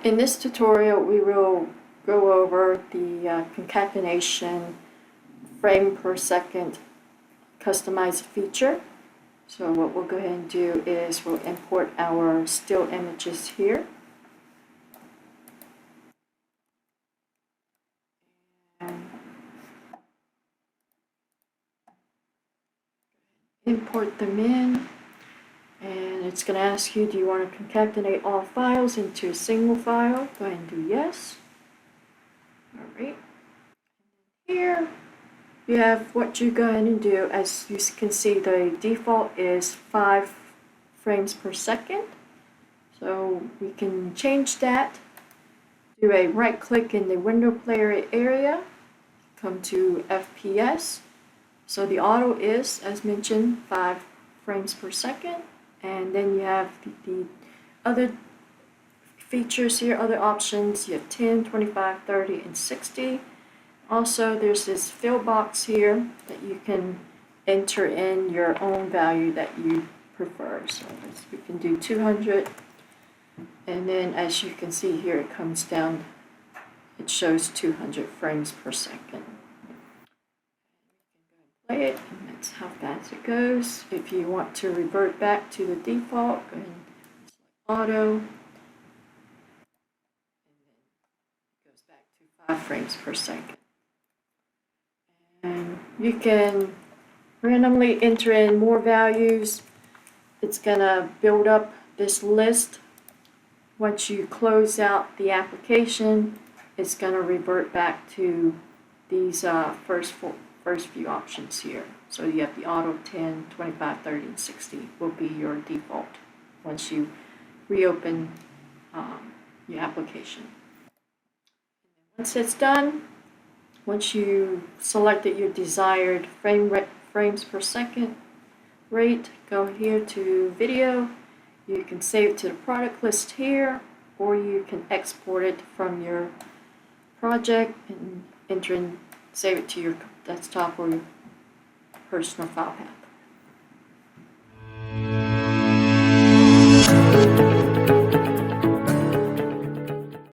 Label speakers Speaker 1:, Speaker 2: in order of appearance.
Speaker 1: In this tutorial, we will go over the concatenation frame per second customized feature. So what we'll go ahead and do is we'll import our still images here. And import them in. And it's going to ask you, do you want to concatenate all files into a single file? Go ahead and do yes. Alright. Here you have what you go ahead and do. As you can see, the default is 5 frames per second. So we can change that. Do a right click in the window player area. Come to FPS. So the auto is, as mentioned, 5 frames per second. And then you have the other features here, other options. You have 10, 25, 30, and 60. Also, there's this fill box here that you can enter in your own value that you prefer. So we can do 200. And then as you can see here, it comes down, it shows 200 frames per second. Play it, and that's how fast it goes. If you want to revert back to the default, go ahead and select auto, and then it goes back to 5 frames per second. And you can randomly enter in more values. It's gonna build up this list. Once you close out the application, it's gonna revert back to these first few options here. So you have the auto 10, 25, 30, and 60 will be your default once you reopen your application. Once it's done, once you selected your desired frames per second rate, go here to video. You can save it to the product list here, or you can export it from your project and enter in, save it to your desktop or your personal file path.